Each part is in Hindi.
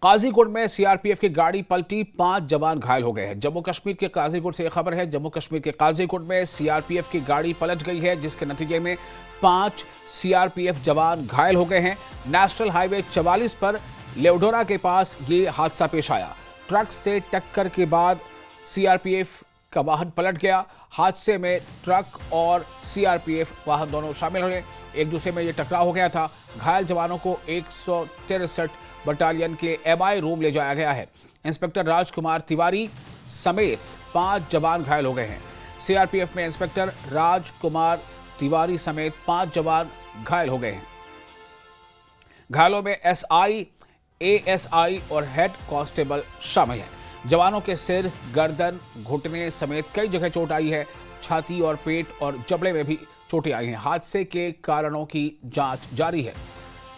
काजीगुंड में सीआरपीएफ की गाड़ी पलटी, 5 जवान घायल हो गए हैं। जम्मू कश्मीर के काजीगुंड से खबर है। जम्मू कश्मीर के काजीगुंड में सीआरपीएफ की गाड़ी पलट गई है, जिसके नतीजे में 5 सीआरपीएफ जवान घायल हो गए हैं। नेशनल हाईवे 44 पर लेवडोरा के पास ये हादसा पेश आया। ट्रक से टक्कर के बाद सीआरपीएफ का वाहन पलट गया। हादसे में ट्रक और सीआरपीएफ वाहन दोनों शामिल हुए। एक दूसरे में ये टकराव हो गया था। घायल जवानों को 163 बटालियन के एमआई रूम ले जाया गया है। इंस्पेक्टर राजकुमार तिवारी समेत 5 जवान घायल हो गए हैं। सीआरपीएफ में इंस्पेक्टर राजकुमार तिवारी समेत 5 जवान घायल हो गए हैं। घायलों में एसआई, एएसआई और हेड कांस्टेबल शामिल हैं। जवानों के सिर, गर्दन, घुटने समेत कई जगह चोट आई है। छाती और पेट और जबड़े में भी चोटें आई हैं। हादसे के कारणों की जांच जारी है।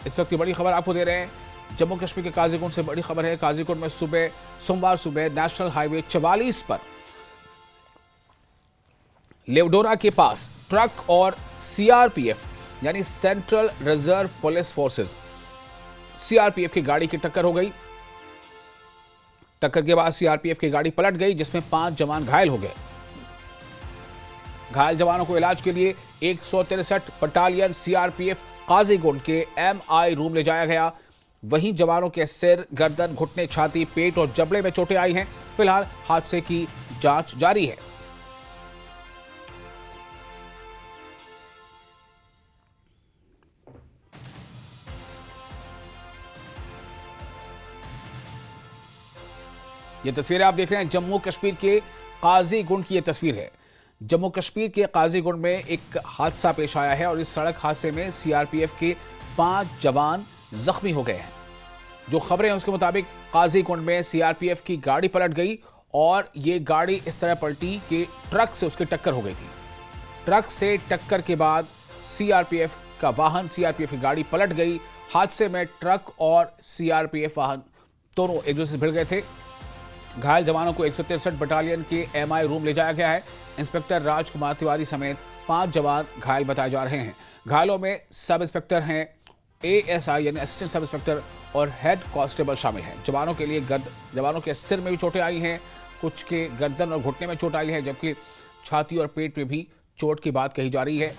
इस वक्त की बड़ी खबर आपको दे रहे हैं। जम्मू कश्मीर के काजीगुंड से बड़ी खबर है। काजीगुंड में सोमवार सुबह नेशनल हाईवे 44 पर लेवडोरा के पास ट्रक और सीआरपीएफ यानी central reserve police forces CRPF की गाड़ी की टक्कर हो गई। टक्कर के बाद सीआरपीएफ की गाड़ी पलट गई, जिसमें 5 जवान घायल हो गए। घायल जवानों को इलाज के लिए 163 बटालियन सीआरपीएफ काजीगुंड के एमआई रूम ले जाया गया। वहीं जवानों के सिर, गर्दन, घुटने, छाती, पेट और जबड़े में चोटें आई हैं। फिलहाल हादसे की जांच जारी है। ये तस्वीरें आप देख रहे हैं जम्मू कश्मीर के काजीगुंड की। ये तस्वीर है जम्मू कश्मीर के काजीगुंड में एक हादसा पेश आया है और इस सड़क हादसे में सीआरपीएफ के 5 जवान जख्मी हो गए हैं। जो खबरें हैं उसके मुताबिक काजीगुंड में सीआरपीएफ की गाड़ी पलट गई और ये गाड़ी इस तरह पलटी कि ट्रक से उसकी टक्कर हो गई थी। ट्रक से टक्कर के बाद सीआरपीएफ का वाहन, सीआरपीएफ की गाड़ी पलट गई। हादसे में ट्रक और सीआरपीएफ वाहन दोनों एक दूसरे से भिड़ गए थे। घायल जवानों को 163 बटालियन के एमआई रूम ले जाया गया है। इंस्पेक्टर राजकुमार तिवारी समेत 5 जवान घायल बताए जा रहे हैं। घायलों में सब इंस्पेक्टर हैं, एएसआई यानी असिस्टेंट सब इंस्पेक्टर और हेड कांस्टेबल शामिल हैं। जवानों के सिर में भी चोटें आई हैं, कुछ के गर्दन और घुटने में चोट आई है, जबकि छाती और पेट में भी चोट की बात कही जा रही है।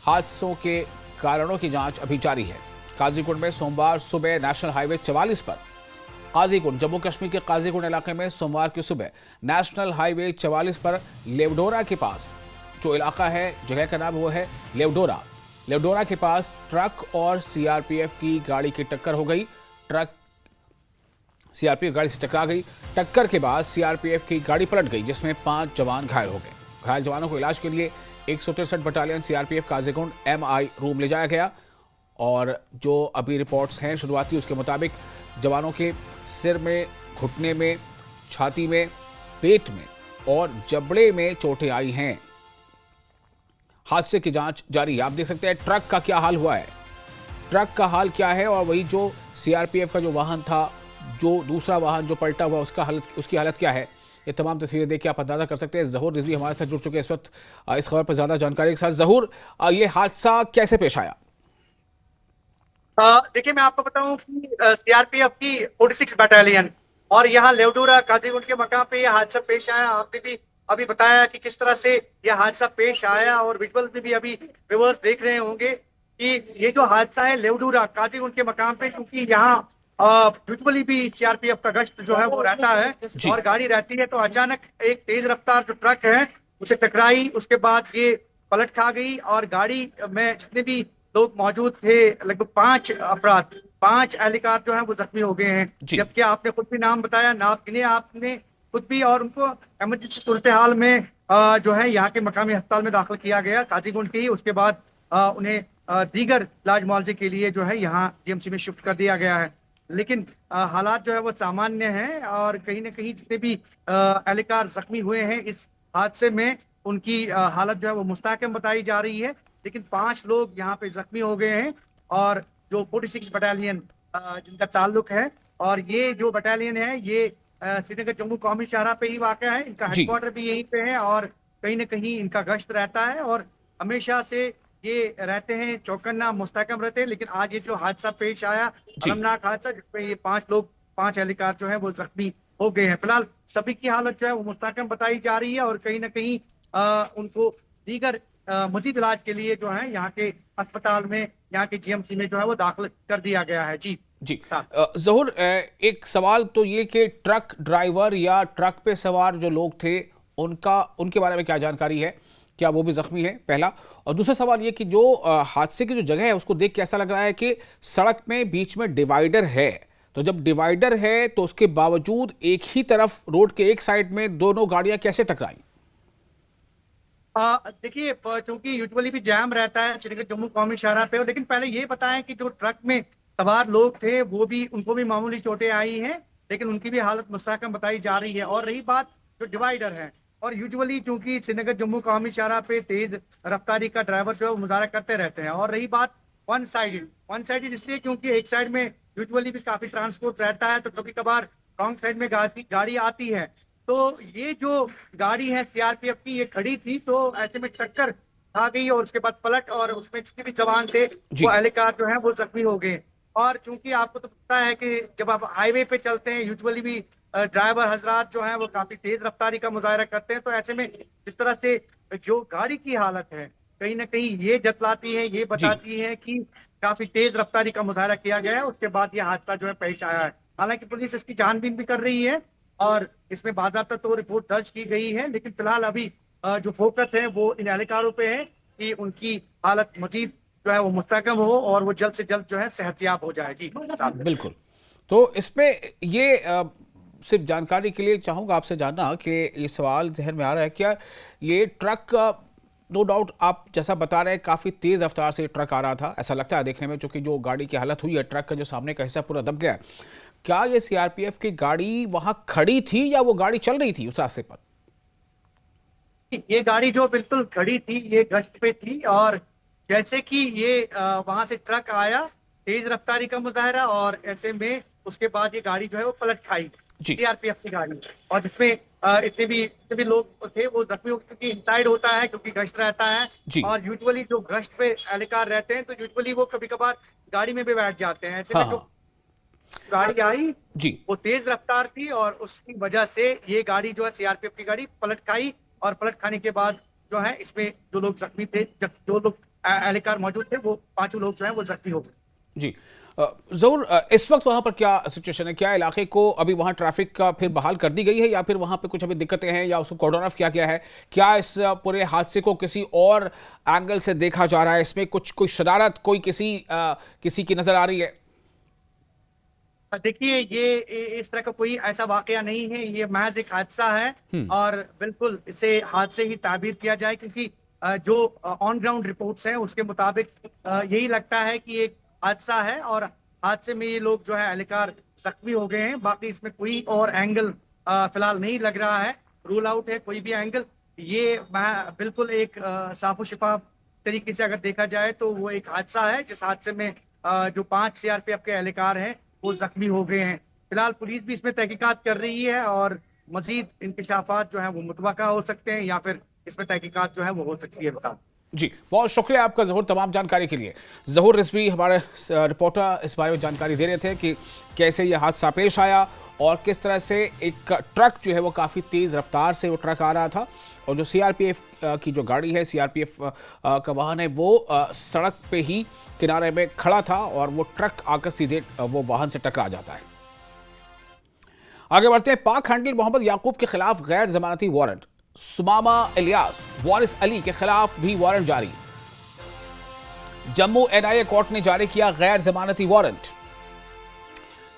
हादसों के कारणों की जांच अभी जारी है। काजीगुंड में सोमवार सुबह नेशनल हाईवे 44 पर जम्मू कश्मीर के काजीगुंड इलाके में सोमवार की सुबह नेशनल हाईवे 44 पर लेवडोरा के पास जो इलाका है, जगह का नाम वो है लेवडोरा के पास ट्रक और सीआरपीएफ की गाड़ी की टक्कर हो गई। ट्रक सीआरपीएफ गाड़ी से टकरा गई। टक्कर के बाद सीआरपीएफ की गाड़ी पलट गई, जिसमें 5 जवान घायल हो गए। घायल जवानों को इलाज के लिए 163 battalion CRPF Qazigund MI room ले जाया गया। और जो अभी रिपोर्ट्स हैं शुरुआती, उसके मुताबिक जवानों के सिर में, घुटने में, छाती में, पेट में और जबड़े में चोटें आई हैं। हादसे की जांच जारी है। आप देख सकते हैं ट्रक का क्या हाल हुआ है, ट्रक का हाल क्या है, और वही जो सीआरपीएफ का जो वाहन था, जो दूसरा वाहन जो पलटा हुआ उसकी हालत क्या है। ये तमाम तस्वीरें देख के आप अंदाजा कर सकते हैं। जहूर रिजवी हमारे साथ जुड़ चुके हैं इस वक्त इस खबर पर ज्यादा जानकारी के साथ। जहूर, ये हादसा कैसे पेश आया? देखिए, मैं आपको बताऊं कि सीआरपीएफ की 46 बटालियन और यहाँ लेवडोरा काजीगुंड के मकाम पे यह हादसा पेश आया। आपने भी अभी बताया कि किस तरह से यह हादसा पेश आया, और विजुअल में भी अभी व्यूअर्स देख रहे होंगे कि ये जो हादसा है लेवडोरा काजीगुंड के मकाम पे, क्योंकि यहाँ यूजुअली भी सीआरपीएफ का गश्त जो है वो रहता है और गाड़ी रहती है, तो अचानक एक तेज रफ्तार जो ट्रक है उसे टकराई। उसके बाद ये पलट खा गई और गाड़ी में जितने भी लोग मौजूद थे, लगभग 5 एहलकार जो है वो जख्मी हो गए हैं। जबकि आपने खुद भी नाम बताया, नाम गिने आपने खुद भी, और उनको इमरजेंसी सूरत हाल में जो है यहाँ के मकामी अस्पताल में दाखिल किया गया काजीगुंड की। उसके बाद उन्हें दीगर इलाज मुआवजे के लिए जो है यहाँ जीएमसी में शिफ्ट कर दिया गया है। लेकिन हालात जो है वो सामान्य हैं और कहीं ना कहीं जितने भी एहलकार जख्मी हुए हैं इस हादसे में, उनकी हालत जो है वो मुस्तहकम बताई जा रही है। लेकिन 5 लोग यहाँ पे जख्मी हो गए हैं और जो 46 बटालियन जिनका ताल्लुक है, और ये जो बटालियन है ये श्रीनगर जम्मू कौमी शाहरा पे ही वाक़या है। इनका हेडक्वार्टर भी यहीं पे है और कहीं ना कहीं इनका गश्त रहता है और हमेशा से ये रहते हैं, चौकन्ना मुस्तहकम रहते हैं। लेकिन आज ये जो हादसा पेश आया, अलमनाक हादसा जिसमें ये 5 लोग 5 एहलकार जो है वो जख्मी हो गए हैं। फिलहाल सभी की हालत जो है वो मुस्तहकम बताई जा रही है और कहीं ना कहीं उनको दीगर मजीद इलाज के लिए जो है यहाँ के अस्पताल में, यहाँ के जीएमसी में जो है वो दाखिल कर दिया गया है। जी जी। साहब। ज़हूर, एक सवाल तो ये कि ट्रक ड्राइवर या ट्रक पे सवार जो लोग थे उनके बारे में क्या जानकारी है, क्या वो भी जख्मी है, पहला। और दूसरा सवाल ये कि जो हादसे की जो जगह है उसको देख के ऐसा लग रहा है कि सड़क में बीच में डिवाइडर है, तो जब डिवाइडर है तो उसके बावजूद एक ही तरफ रोड के एक साइड में दोनों गाड़ियां कैसे टकराई? देखिए, चूंकि यूजुअली भी जैम रहता है श्रीनगर जम्मू कौमी शाहराह पे, लेकिन पहले ये बताएं कि जो ट्रक में सवार लोग थे वो भी, उनको भी मामूली चोटें आई हैं, लेकिन उनकी भी हालत मुस्तहकम बताई जा रही है। और रही बात जो डिवाइडर है, और यूजुअली चूंकि श्रीनगर जम्मू कौमी शाहराह पे तेज रफ्तारी का ड्राइवर जो है वो मुजाहरा करते रहते हैं। और रही बात वन साइडेड इसलिए क्योंकि एक साइड में यूजुअली भी काफी ट्रांसपोर्ट रहता है, तो कभी कभार रॉन्ग साइड में गाड़ी आती है। तो ये जो गाड़ी है सीआरपीएफ की, ये खड़ी थी, तो ऐसे में टक्कर आ गई और उसके बाद पलट, और उसमें जितने भी जवान थे जी। वो एहलकार जो है वो जख्मी हो गए। और चूंकि आपको तो पता है कि जब आप हाईवे पे चलते हैं यूजुअली भी ड्राइवर हजरात जो हैं वो काफी तेज रफ्तारी का मुजाहरा करते हैं, तो ऐसे में जिस तरह से जो गाड़ी की हालत है कहीं ना कहीं ये जतलाती है, ये जी। बताती है कि काफी तेज रफ्तारी का मुजाहरा किया गया है, उसके बाद ये हादसा जो है पेश आया है। हालांकि पुलिस इसकी छानबीन भी कर रही है और इसमें बाकायदा तो रिपोर्ट दर्ज की गई है, लेकिन फिलहाल अभी जो फोकस है वो इन एहलकारों पे है कि उनकी हालत मजीद जो है वो मुस्तहकम हो और वो जल्द से जल्द जो है सेहतयाब हो जाए। जी साहब। बिल्कुल। तो इसमें ये सिर्फ जानकारी के लिए चाहूँगा आपसे जानना कि ये सवाल जहन में आ रहा है, क्या ये ट्रक, नो डाउट आप जैसा बता रहे हैं काफ़ी तेज़ रफ्तार से ट्रक आ रहा था, ऐसा लगता है देखने में, चूँकि जो गाड़ी की हालत हुई है, ट्रक का जो सामने का हिस्सा पूरा दब गया है। क्या ये सीआरपीएफ की गाड़ी वहाँ खड़ी थी या वो गाड़ी चल रही थी उस रास्ते पर? ये गाड़ी जो बिल्कुल खड़ी थी, ये गश्त पे थी, और जैसे कि ये वहां से ट्रक आया, तेज रफ्तारी का मुजाहरा, और ऐसे में उसके बाद ये गाड़ी जो है वो पलट खाई, जी। सीआरपीएफ की गाड़ी। और जिसमें इतने भी लोग थे वो जख्मी हो गए, क्योंकि इनसाइड होता है, क्योंकि गश्त रहता है। जी। और यूजुअली जो गश्त पे एहलकार रहते हैं तो यूजुअली वो कभी कभार गाड़ी में भी बैठ जाते हैं। ऐसे हाँ में जो हाँ। गाड़ी आई जी। वो तेज रफ्तार थी, और उसकी वजह से ये गाड़ी जो है सीआरपीएफ की गाड़ी पलट खाई, और पलट खाने के बाद जो है इसमें जो लोग जख्मी थे, जो लोग एहलकार मौजूद थे, वो 5 लोग जो है वो जख्मी हो गए। जी। ज़रूर, इस वक्त वहाँ पर क्या सिचुएशन है, क्या इलाके को अभी वहाँ ट्रैफिक का फिर बहाल कर दी गई है या फिर वहाँ पे कुछ अभी दिक्कतें हैं या उसको कॉर्डन ऑफ किया गया है? क्या इस पूरे हादसे को किसी और एंगल से देखा जा रहा है? इसमें कुछ कोई शरारत, कोई किसी की नजर आ रही है? देखिए, ये इस तरह का कोई ऐसा वाकया नहीं है, ये महज एक हादसा है, और बिल्कुल इसे हादसे ही ताबीर किया जाए, क्योंकि जो ऑन ग्राउंड रिपोर्ट्स हैं उसके मुताबिक यही लगता है कि एक हादसा है, और हादसे में ये लोग जो है एहलकार जख्मी हो गए हैं। बाकी इसमें कोई और एंगल फिलहाल नहीं लग रहा है, रूल आउट है कोई भी एंगल। ये बिल्कुल एक साफो शिफाफ तरीके से अगर देखा जाए तो वो एक हादसा है, जिस हादसे में जो 5 सीआरपीएफ के एहलकार हैं वो जख्मी हो गए हैं। फिलहाल पुलिस भी इसमें तहकीकात कर रही है, और मजीद इंकशाफात जो है वो मुतवक्का हो सकते हैं, या फिर इसमें तहकीकात जो है वो हो सकती है। बता जी, बहुत शुक्रिया आपका ज़हूर तमाम जानकारी के लिए। ज़हूर रिजवी हमारे रिपोर्टर इस बारे में जानकारी दे रहे थे कि कैसे यह हादसा पेश आया और किस तरह से एक ट्रक जो है वो काफ़ी तेज़ रफ्तार से वो ट्रक आ रहा था, और जो सीआरपीएफ की जो गाड़ी है, सीआरपीएफ का वाहन है, वो सड़क पे ही किनारे में खड़ा था और वो ट्रक आकर सीधे वो वाहन से टकरा जाता है। आगे बढ़ते हैं। पाक हैंडलर मोहम्मद याकूब के खिलाफ गैर जमानती वारंट, सुमामा इलियास, वारिस अली के खिलाफ भी वारंट जारी। जम्मू एनआईए कोर्ट ने जारी किया गैर जमानती वारंट।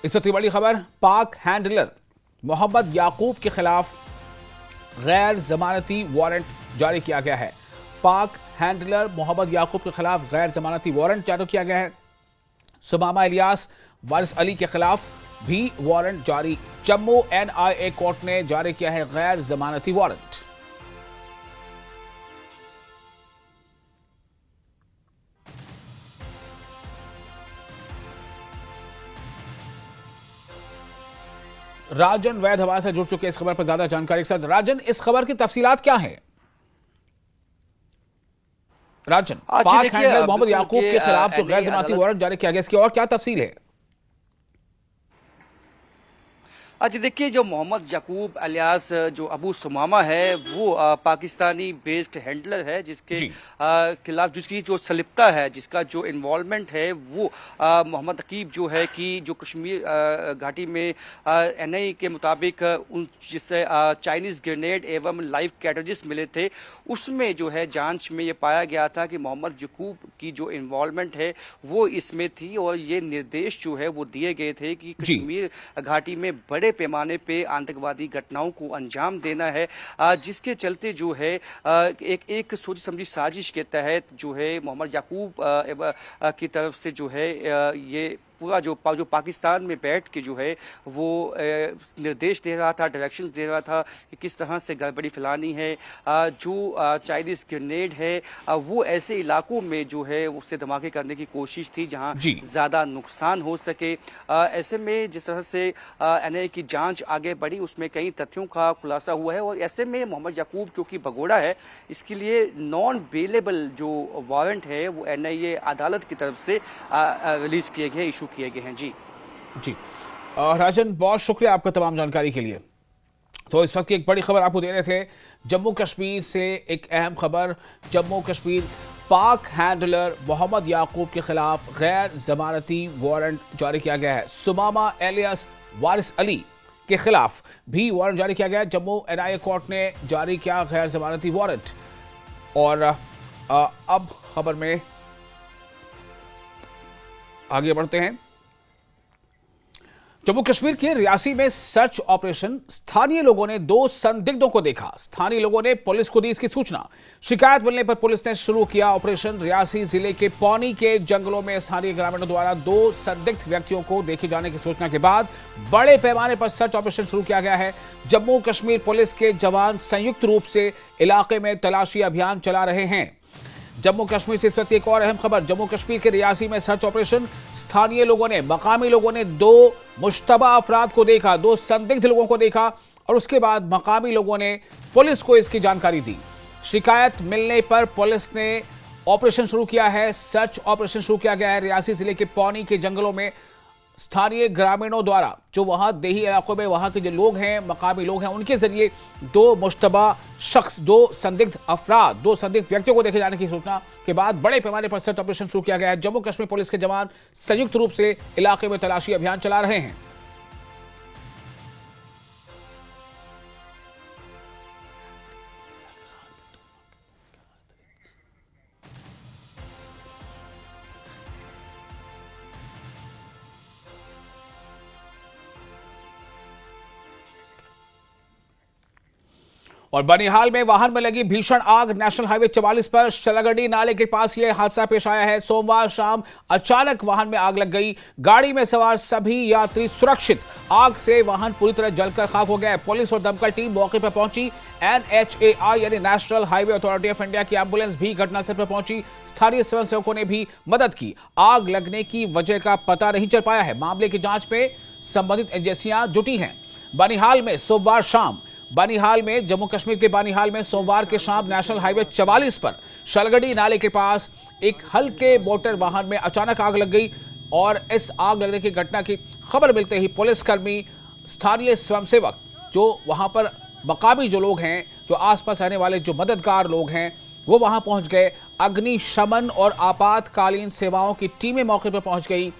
इस वक्त की बड़ी खबर, पाक हैंडलर मोहम्मद याकूब के खिलाफ गैर जमानती वारंट जारी किया गया है। पाक हैंडलर मोहम्मद याकूब के खिलाफ गैर जमानती वारंट जारी किया गया है। सुमामा इलियास, वारिस अली के खिलाफ भी वारंट जारी। जम्मू एनआईए कोर्ट ने जारी किया है गैर जमानती वारंट। राजन वैद हमारे से जुड़ चुके हैं इस खबर पर ज्यादा जानकारी के साथ। राजन, इस खबर की तफसीलात क्या है? राजन, पाक हैंडलर मोहम्मद याकूब के खिलाफ जो गैर जमानती वारंट जारी किया गया, इसकी और क्या तफसील है? जी देखिए, जो मोहम्मद याकूब अलियास जो अबू सुमामा है वो पाकिस्तानी बेस्ड हैंडलर है, जिसके जी। खिलाफ जिसकी जो संलिप्तता है, जिसका जो इन्वॉल्वमेंट है वो मोहम्मद अकीब जो है कि जो कश्मीर घाटी में एनआईए के मुताबिक उन जिससे चाइनीज ग्रेनेड एवं लाइव कैटरेजेस मिले थे, उसमें जो है जांच में ये पाया गया था कि मोहम्मद याकूब की जो इन्वॉल्वमेंट है वो इसमें थी, और ये निर्देश जो है वो दिए गए थे कि जी। कश्मीर घाटी में बड़े पैमाने पे आतंकवादी घटनाओं को अंजाम देना है, जिसके चलते जो है एक एक सोची समझी साजिश के तहत जो है मोहम्मद याकूब की तरफ से जो है ये पूरा जो पाकिस्तान में बैठ के जो है वो निर्देश दे रहा था, डायरेक्शंस दे रहा था कि किस तरह से गड़बड़ी फैलानी है। जो चाइनीज ग्रेनेड है वो ऐसे इलाकों में जो है उससे धमाके करने की कोशिश थी जहां जी। ज़्यादा नुकसान हो सके। ऐसे में जिस तरह से एनआईए की जांच आगे बढ़ी उसमें कई तथ्यों का खुलासा हुआ है, और ऐसे में मोहम्मद याकूब क्योंकि भगोड़ा है, इसके लिए नॉन बेलेबल जो वारंट है वो एनआईए अदालत की तरफ से रिलीज किए गए, इशू किए गए हैं। जी जी। राजन, बहुत शुक्रिया आपका तमाम जानकारी के लिए। तो इस वक्त की एक बड़ी खबर आपको दे रहे थे जम्मू कश्मीर से। एक अहम खबर, जम्मू कश्मीर पाक हैंडलर मोहम्मद याकूब के खिलाफ गैर जमानती वारंट जारी किया गया है। सुमामा एलियास वारिस अली के खिलाफ भी वारंट जारी किया गया है। जम्मू एनआईए कोर्ट ने जारी किया गैर जमानती वारंट। और अब खबर में आगे बढ़ते हैं। जम्मू कश्मीर के रियासी में सर्च ऑपरेशन। स्थानीय लोगों ने 2 संदिग्धों को देखा। स्थानीय लोगों ने पुलिस को दी इसकी सूचना। शिकायत मिलने पर पुलिस ने शुरू किया ऑपरेशन। रियासी जिले के पौनी के जंगलों में स्थानीय ग्रामीणों द्वारा 2 संदिग्ध व्यक्तियों को देखे जाने की सूचना के बाद बड़े पैमाने पर सर्च ऑपरेशन शुरू किया गया है। जम्मू कश्मीर पुलिस के जवान संयुक्त रूप से इलाके में तलाशी अभियान चला रहे हैं। जम्मू कश्मीर से इस वक्त एक और अहम खबर। जम्मू कश्मीर के रियासी में सर्च ऑपरेशन। स्थानीय लोगों ने, मकामी लोगों ने 2 मुश्तबा अफराद को देखा, 2 संदिग्ध लोगों को देखा, और उसके बाद मकामी लोगों ने पुलिस को इसकी जानकारी दी। शिकायत मिलने पर पुलिस ने ऑपरेशन शुरू किया है। सर्च ऑपरेशन शुरू किया गया है। रियासी जिले के पौनी के जंगलों में स्थानीय ग्रामीणों द्वारा, जो वहां देही इलाकों में वहां के जो लोग हैं, मकामी लोग हैं, उनके जरिए 2 मुश्तबा शख्स, 2 संदिग्ध अफराद, 2 संदिग्ध व्यक्तियों को देखे जाने की सूचना के बाद बड़े पैमाने पर सर्च ऑपरेशन शुरू किया गया है। जम्मू कश्मीर पुलिस के जवान संयुक्त रूप से इलाके में तलाशी अभियान चला रहे हैं। और बनिहाल में वाहन में लगी भीषण आग। नेशनल हाईवे 44 पर शलगड़ी नाले के पास यह हादसा पेश आया है। सोमवार शाम अचानक वाहन में आग लग गई। गाड़ी में सवार सभी यात्री सुरक्षित। आग से वाहन पूरी तरह जलकर खाक हो गया। पुलिस और दमकल टीम मौके पर पहुंची। NHAI यानी national highway authority of India की एम्बुलेंस भी घटनास्थल पर पहुंची। स्थानीय स्वयंसेवकों ने भी मदद की। आग लगने की वजह का पता नहीं चल पाया है। मामले की जांच में संबंधित एजेंसियां जुटी हैं। बनिहाल में सोमवार शाम, बनिहाल में, जम्मू कश्मीर के बनिहाल में सोमवार के शाम नेशनल हाईवे 44 पर शलगड़ी नाले के पास एक हल्के मोटर वाहन में अचानक आग लग गई। और इस आग लगने की घटना की खबर मिलते ही पुलिसकर्मी, स्थानीय स्वयंसेवक, जो वहां पर मकामी जो लोग हैं, जो आसपास रहने वाले जो मददगार लोग हैं, वो वहां पहुंच गए। अग्निशमन और आपातकालीन सेवाओं की टीमें मौके पर पहुंच गई।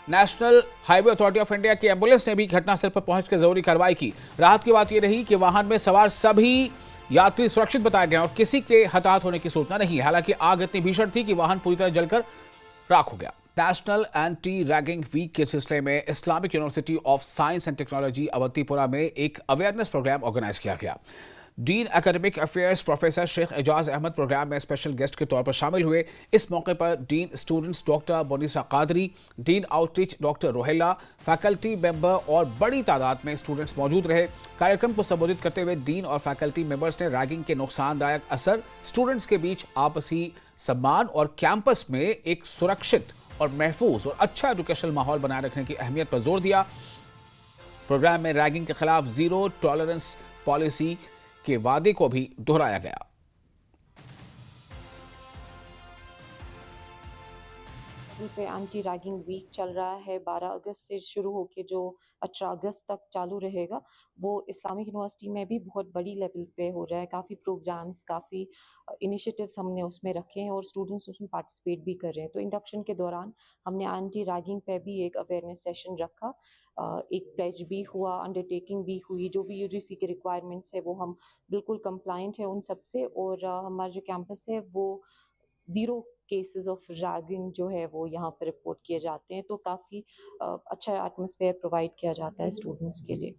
National highway authority of India की एम्बुलेंस ने भी घटनास्थल पर पहुंचकर जरूरी कार्रवाई की। राहत की बात यह रही कि वाहन में सवार सभी यात्री सुरक्षित बताए गए और किसी के हताहत होने की सूचना नहीं है। हालांकि आग इतनी भीषण थी कि वाहन पूरी तरह जलकर राख हो गया। नेशनल एंटी रैगिंग वीक के सिलसिले में Islamic university of science and technology Awantipora में एक अवेयरनेस प्रोग्राम ऑर्गेनाइज किया गया। Dean academic affairs professor Sheikh Ejaz Ahmad programme में स्पेशल गेस्ट के तौर पर शामिल हुए। इस मौके पर dean students doctor Monisa Qadri, dean outreach doctor Rohela, faculty member और बड़ी तादाद में स्टूडेंट्स मौजूद रहे। कार्यक्रम को संबोधित करते हुए डीन और फैकल्टी मेंबर्स ने रैगिंग के नुकसानदायक असर, स्टूडेंट्स के बीच आपसी सम्मान और कैंपस में एक सुरक्षित और महफूज और अच्छा एजुकेशनल माहौल बनाए रखने की अहमियत पर जोर दिया। प्रोग्राम में रैगिंग के खिलाफ जीरो टॉलरेंस पॉलिसी के वादे को भी दोहराया गया। पे एंटी रैगिंग वीक चल रहा है। 12 अगस्त से शुरू होकर जो 18 अगस्त तक चालू रहेगा, वो इस्लामिक यूनिवर्सिटी में भी बहुत बड़ी लेवल पे हो रहा है। काफ़ी प्रोग्राम्स, काफ़ी इनिशिएटिव्स हमने उसमें रखे हैं और स्टूडेंट्स उसमें पार्टिसिपेट भी कर रहे हैं। तो इंडक्शन के दौरान हमने एंटी रैगिंग पे भी एक अवेयरनेस सेशन रखा, एक प्लेज भी हुआ, अंडरटेकिंग भी हुई। जो भी यूजीसी के रिक्वायरमेंट्स है वो हम बिल्कुल कंप्लायंट है उन सब से, और हमारा जो कैंपस है वो ज़ीरो केसेस ऑफ रैगिंग जो है वो यहाँ पर रिपोर्ट किए जाते हैं। तो काफ़ी अच्छा एटमॉस्फेयर प्रोवाइड किया जाता है स्टूडेंट्स के लिए।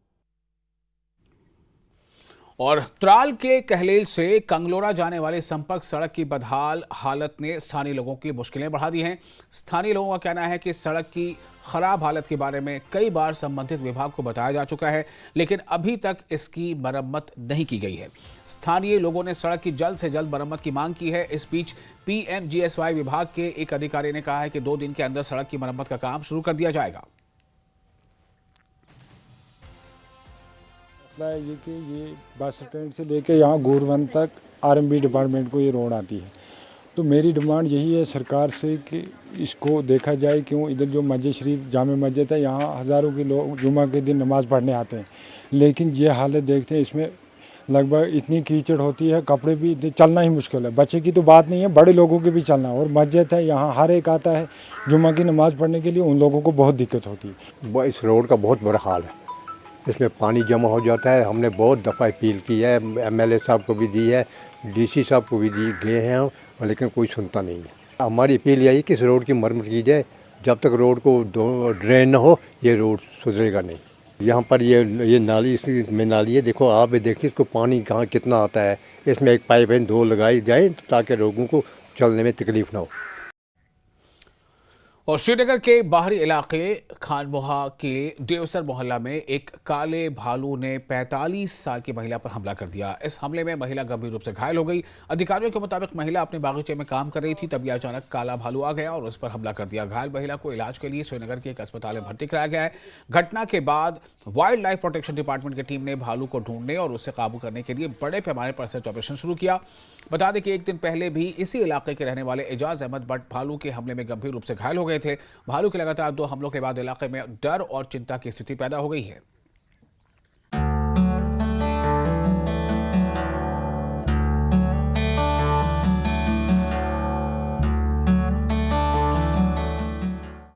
और त्राल के कहलेल से कंगलोरा जाने वाली संपर्क सड़क की बदहाल हालत ने स्थानीय लोगों की मुश्किलें बढ़ा दी हैं। स्थानीय लोगों का कहना है कि सड़क की खराब हालत के बारे में कई बार संबंधित विभाग को बताया जा चुका है, लेकिन अभी तक इसकी मरम्मत नहीं की गई है। स्थानीय लोगों ने सड़क की जल्द से जल्द मरम्मत की मांग की है। इस बीच पीएमजीएसवाई विभाग के एक अधिकारी ने कहा है कि 2 दिन के अंदर सड़क की मरम्मत का काम शुरू कर दिया जाएगा। मसला है ये कि ये बस स्टैंड से लेके यहाँ गोरवन तक आरएमबी डिपार्टमेंट को ये रोड आती है। तो मेरी डिमांड यही है सरकार से कि इसको देखा जाए। क्यों इधर जो मस्जिद शरीफ जामे मस्जिद है, यहाँ हज़ारों के लोग जुमा के दिन नमाज़ पढ़ने आते हैं, लेकिन ये हालत देखते हैं इसमें लगभग इतनी कीचड़ होती है, कपड़े भी इतने, चलना ही मुश्किल है। बच्चे की तो बात नहीं है, बड़े लोगों के भी चलना। और मस्जिद है यहाँ, हर एक आता है जुमा की नमाज़ पढ़ने के लिए, उन लोगों को बहुत दिक्कत होती है। इस रोड का बहुत बुरा हाल है, इसमें पानी जमा हो जाता है। हमने बहुत दफ़ा अपील की है, एमएलए साहब को भी दी है, डीसी साहब को भी दी गए हैं, लेकिन कोई सुनता नहीं है। हमारी अपील यही कि इस रोड की मरम्मत की जाए। जब तक रोड को ड्रेन न हो ये रोड सुधरेगा नहीं। यहाँ पर ये नाली, इसमें नाली है, देखो आप भी देखिए इसको पानी कहाँ कितना आता है। इसमें एक पाइप है, 2 लगाई जाए ताकि लोगों को चलने में तकलीफ ना हो। और श्रीनगर के बाहरी इलाके खानमोहा के देवसर मोहल्ला में एक काले भालू ने 45 साल की महिला पर हमला कर दिया। इस हमले में महिला गंभीर रूप से घायल हो गई। अधिकारियों के मुताबिक महिला अपने बागीचे में काम कर रही थी, तभी अचानक काला भालू आ गया और उस पर हमला कर दिया। घायल महिला को इलाज के लिए श्रीनगर के एक अस्पताल में भर्ती कराया गया है। घटना के बाद वाइल्ड लाइफ प्रोटेक्शन डिपार्टमेंट की टीम ने भालू को ढूंढने और उसे काबू करने के लिए बड़े पैमाने पर सर्च ऑपरेशन शुरू किया। बता दें कि एक दिन पहले भी इसी इलाके के रहने वाले एजाज अहमद भट्ट भालू के हमले में गंभीर रूप से घायल हो गए थे। भालू के लगातार 2 हमलों के बाद इलाके में डर और चिंता की स्थिति पैदा हो गई है।